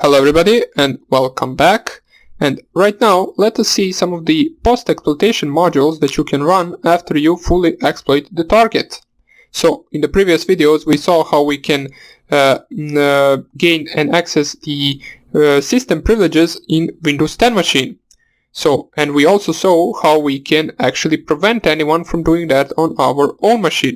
Hello everybody and welcome back. And right now let us see some of the post-exploitation modules that you can run after you fully exploit the target. So in the previous videos we saw how we can gain and access the system privileges in Windows 10 machine. And we also saw how we can actually prevent anyone from doing that on our own machine.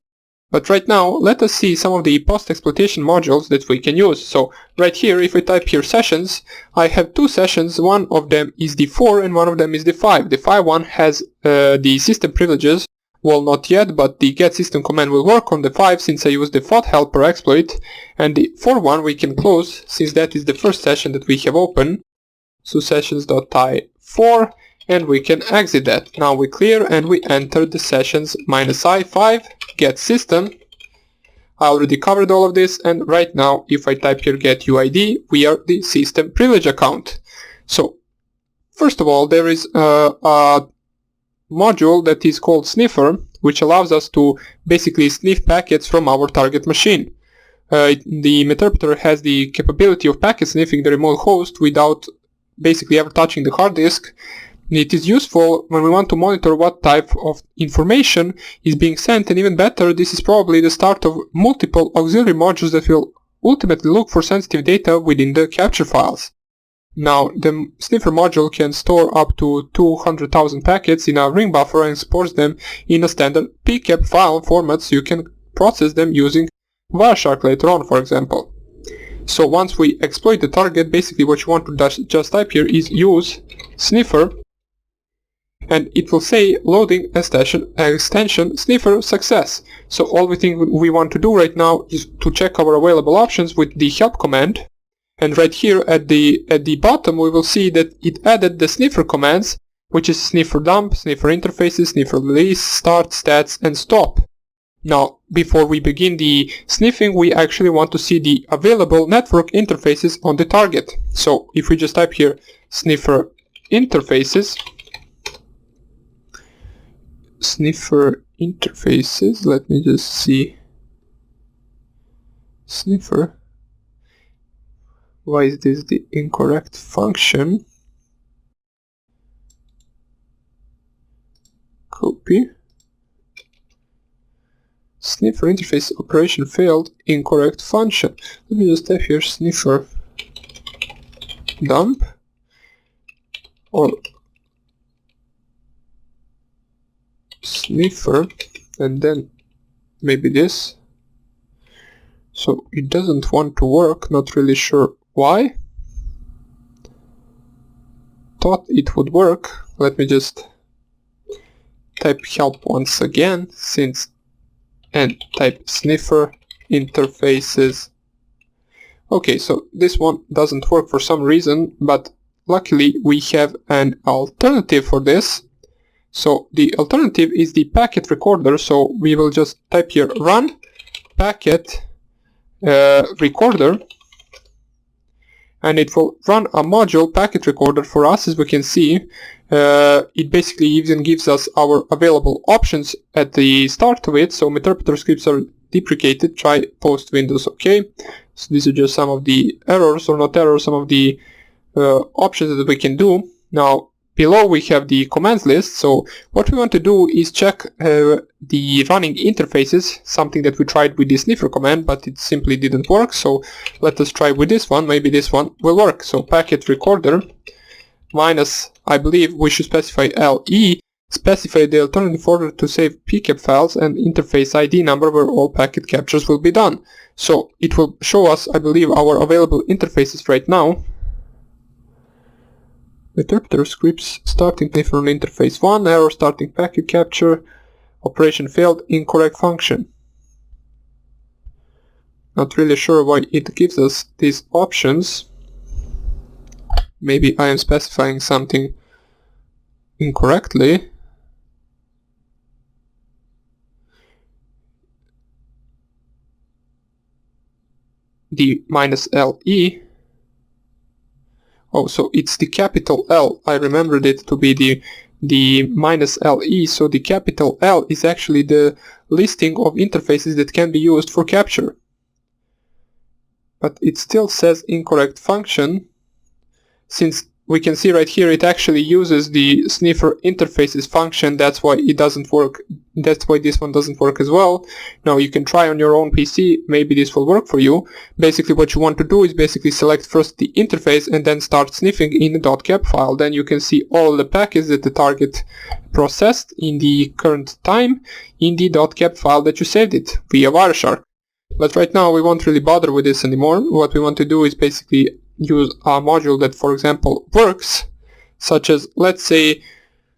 But right now, let us see some of the post-exploitation modules that we can use. So right here, if we type here sessions, I have two sessions. One of them is the 4 and one of them is the 5. The 5 one has the system privileges. Well, not yet, but the get system command will work on the 5 since I use the thought helper exploit. And the 4 one we can close since that is the first session that we have open. So sessions.i4. And we can exit that. Now we clear and we enter the sessions -i5 get system. I already covered all of this, and right now if I type here get UID, we are the system privilege account. So first of all, there is a module that is called sniffer, which allows us to basically sniff packets from our target machine. The Meterpreter has the capability of packet sniffing the remote host without basically ever touching the hard disk. It is useful when we want to monitor what type of information is being sent, and even better, this is probably the start of multiple auxiliary modules that will ultimately look for sensitive data within the capture files. Now, the sniffer module can store up to 200,000 packets in a ring buffer and stores them in a standard pcap file format, so you can process them using Wireshark later on, for example. So once we exploit the target, basically what you want to just type here is use sniffer, and it will say loading extension sniffer success. So all we want to do right now is to check our available options with the help command. And right here at the bottom we will see that it added the sniffer commands, which is sniffer dump, sniffer interfaces, sniffer release, start, stats, and stop. Now before we begin the sniffing, we actually want to see the available network interfaces on the target. So if we just type here sniffer interfaces, let me just see. Sniffer. Why is this the incorrect function? Copy. Sniffer interface operation failed, incorrect function. Let me just type here sniffer dump or sniffer and then maybe this. So it doesn't want to work, not really sure why. Thought it would work. Let me just type help once again and type sniffer interfaces. Okay, so this one doesn't work for some reason, but luckily we have an alternative for this. So the alternative is the packet recorder, so we will just type here run packet recorder, and it will run a module packet recorder for us. As we can see, it basically even gives us our available options at the start of it. So Meterpreter scripts are deprecated, try post Windows OK. So these are just some of the errors, or not errors, some of the options that we can do. Now below we have the commands list, so what we want to do is check the running interfaces, something that we tried with the sniffer command, but it simply didn't work. So let us try with this one, maybe this one will work. So packet recorder minus, I believe we should specify LE, specify the alternative order to save pcap files, and interface ID number where all packet captures will be done. So it will show us, I believe, our available interfaces right now. Meterpreter scripts starting sniffer on interface 1, error starting packet capture, operation failed, incorrect function. Not really sure why it gives us these options. Maybe I am specifying something incorrectly. The -LE. Oh, so it's the capital L. I remembered it to be the -LE, so the capital L is actually the listing of interfaces that can be used for capture. but it still says incorrect function, since we can see right here it actually uses the sniffer interfaces function. That's why it doesn't work. That's why this one doesn't work as well. Now you can try on your own PC, maybe this will work for you. Basically what you want to do is basically select first the interface and then start sniffing in the .cap file. Then you can see all the packets that the target processed in the current time in the .cap file that you saved it via Wireshark. But right now we won't really bother with this anymore. What we want to do is basically use a module that, for example, works, such as, let's say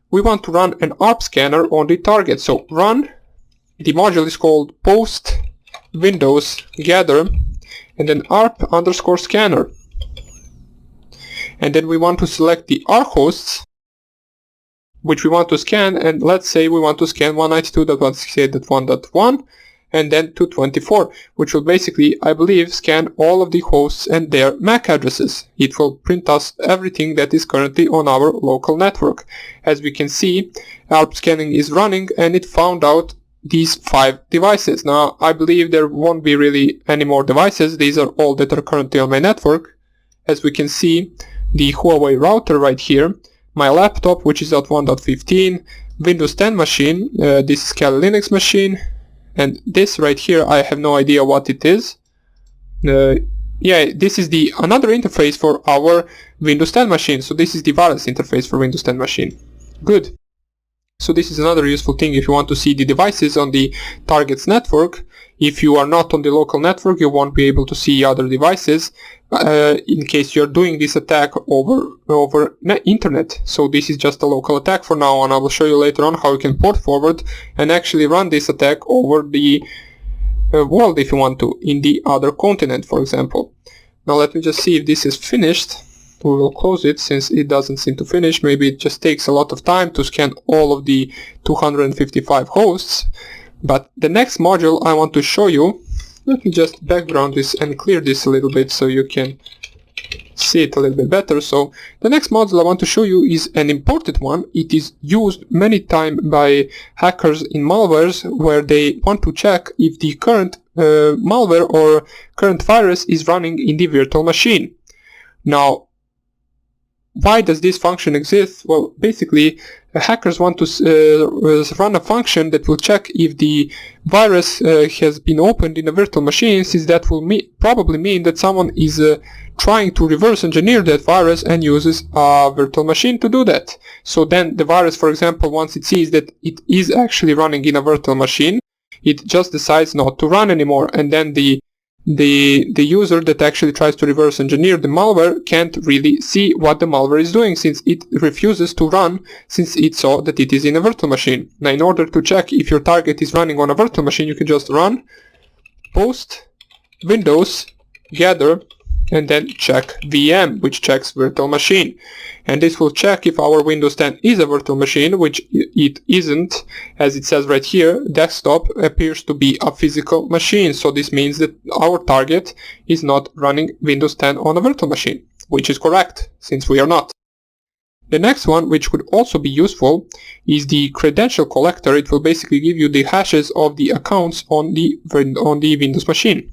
we want to run an ARP scanner on the target. So run, the module is called post windows gather and then ARP underscore scanner, and then we want to select the R hosts which we want to scan, and let's say we want to scan 192.168.1.1 and then 224, which will basically, I believe, scan all of the hosts and their MAC addresses. It will print us everything that is currently on our local network. As we can see, ARP scanning is running and it found out these 5 devices. Now, I believe there won't be really any more devices. These are all that are currently on my network. As we can see, the Huawei router right here, my laptop, which is at 1.15, Windows 10 machine, this is Kali Linux machine, and this right here, I have no idea what it is. Yeah, this is the another interface for our Windows 10 machine. So this is the wireless interface for Windows 10 machine. Good. So this is another useful thing if you want to see the devices on the target's network. If you are not on the local network, you won't be able to see other devices in case you're doing this attack over internet. So this is just a local attack for now, and I will show you later on how you can port forward and actually run this attack over the world if you want to, in the other continent, for example. Now let me just see if this is finished. We will close it since it doesn't seem to finish. Maybe it just takes a lot of time to scan all of the 255 hosts. But the next module I want to show you, let me just background this and clear this a little bit so you can see it a little bit better. So the next module I want to show you is an imported one. It is used many times by hackers in malwares where they want to check if the current malware or current virus is running in the virtual machine. Now, why does this function exist? Well, basically, hackers want to run a function that will check if the virus has been opened in a virtual machine, since that will probably mean that someone is trying to reverse engineer that virus and uses a virtual machine to do that. So then the virus, for example, once it sees that it is actually running in a virtual machine, it just decides not to run anymore, and then the user that actually tries to reverse engineer the malware can't really see what the malware is doing, since it refuses to run, since it saw that it is in a virtual machine. Now, in order to check if your target is running on a virtual machine, you can just run post windows gather and then check VM, which checks virtual machine. And this will check if our Windows 10 is a virtual machine, which it isn't. As it says right here, desktop appears to be a physical machine. So this means that our target is not running Windows 10 on a virtual machine, which is correct, since we are not. The next one, which could also be useful, is the credential collector. It will basically give you the hashes of the accounts on the Windows machine.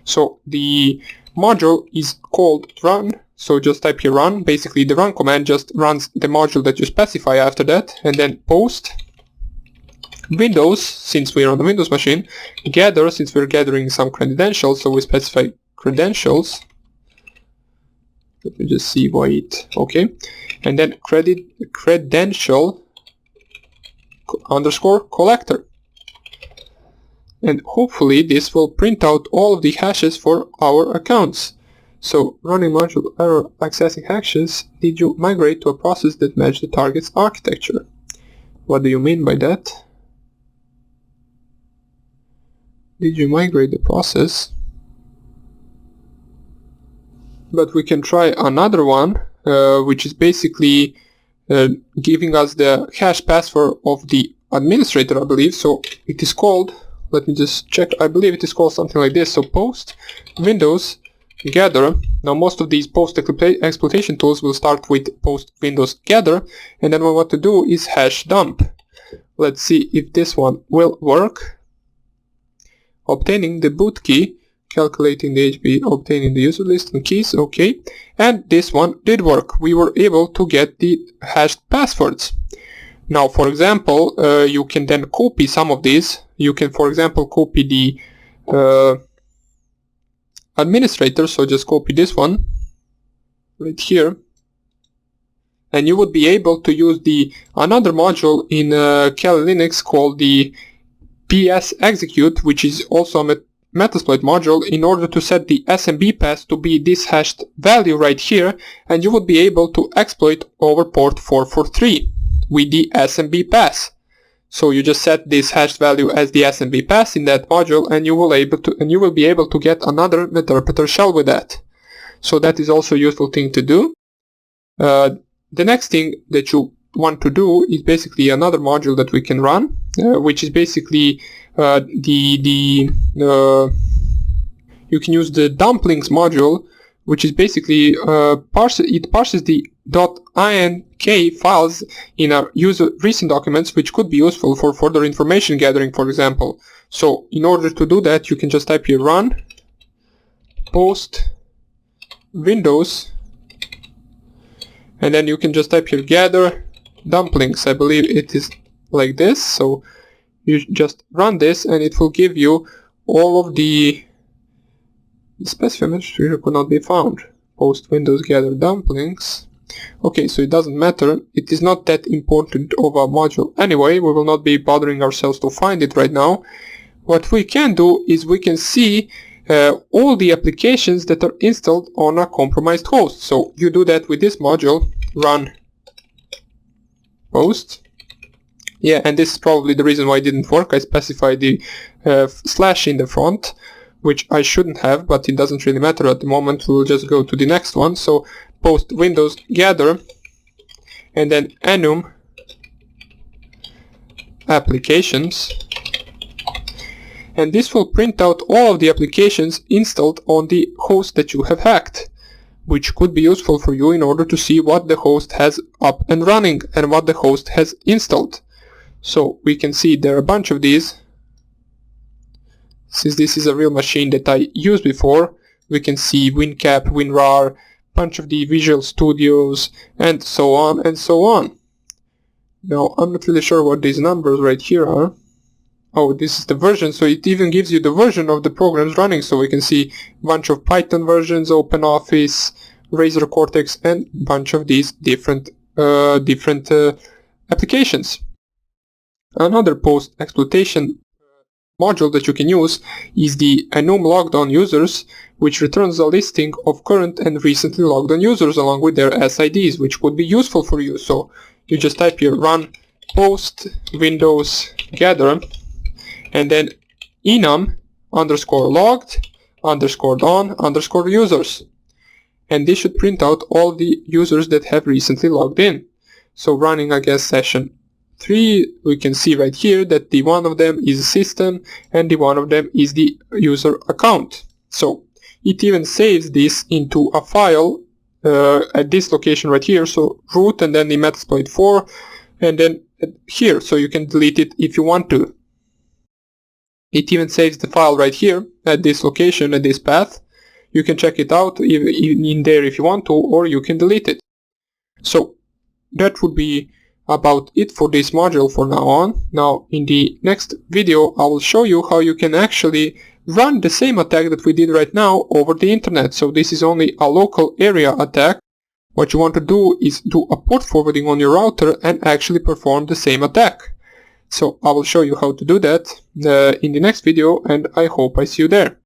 So the module is called run, so just type here run. Basically the run command just runs the module that you specify after that, and then post windows, since we're on the Windows machine, gather, since we're gathering some credentials, so we specify credentials. Let me just see why it, okay, and then credential underscore collector. And hopefully this will print out all of the hashes for our accounts. So running module error accessing hashes. Did you migrate to a process that matched the target's architecture? What do you mean by that? Did you migrate the process? But we can try another one, which is basically giving us the hash password of the administrator, I believe. So it is called, let me just check, I believe it is called something like this. So post windows gather. Now most of these post exploitation tools will start with post windows gather, and then what we want to do is hash dump. Let's see if this one will work. Obtaining the boot key calculating the HB, obtaining the user list and keys, okay. And this one did work. We were able to get the hashed passwords. Now, for example, you can then copy some of these. You can, for example, copy the administrator, so just copy this one right here. And you would be able to use another module in Kali Linux called the PS execute, which is also a Metasploit module, in order to set the SMB path to be this hashed value right here, and you would be able to exploit over port 443 with the SMB path. So you just set this hashed value as the SMB path in that module, and you will be able to get another interpreter shell with that. So that is also a useful thing to do. The next thing that you want to do is basically another module that we can run, which is basically you can use the dumplings module, which is basically it parses the .ink files in our user recent documents, which could be useful for further information gathering, for example. So in order to do that, you can just type here run post windows, and then you can just type here gather dumplings. I believe it is like this. So you just run this and it will give you all of the specified administrator could not be found. Post windows gather dumplings. Okay, so it doesn't matter. It is not that important of a module anyway. We will not be bothering ourselves to find it right now. What we can do is we can see all the applications that are installed on a compromised host. So you do that with this module, run post. Yeah, and this is probably the reason why it didn't work. I specified the slash in the front, which I shouldn't have, but it doesn't really matter at the moment. We'll just go to the next one. So post windows gather, and then enum applications, and this will print out all of the applications installed on the host that you have hacked, which could be useful for you in order to see what the host has up and running and what the host has installed. So we can see there are a bunch of these. Since this is a real machine that I used before, we can see WinCap, WinRAR, bunch of the Visual Studios, and so on and so on. Now I'm not really sure what these numbers right here are. Oh, this is the version, so it even gives you the version of the programs running, so we can see a bunch of Python versions, OpenOffice, Razor Cortex, and a bunch of these different applications. Another post-exploitation module that you can use is the enum logged on users, which returns a listing of current and recently logged on users along with their SIDs, which could be useful for you. So you just type here run post windows gather, and then enum underscore logged underscore on underscore users, and this should print out all the users that have recently logged in. So running, I guess, session 3, we can see right here that the one of them is system and the one of them is the user account. So it even saves this into a file at this location right here, so root and then the Metasploit 4, and then here, so you can delete it if you want to. It even saves the file right here at this location, at this path. You can check it out in there if you want to, or you can delete it. So that would be about it for this module for now on. Now in the next video I will show you how you can actually run the same attack that we did right now over the internet. So this is only a local area attack. What you want to do is do a port forwarding on your router and actually perform the same attack. So I will show you how to do that in the next video, and I hope I see you there.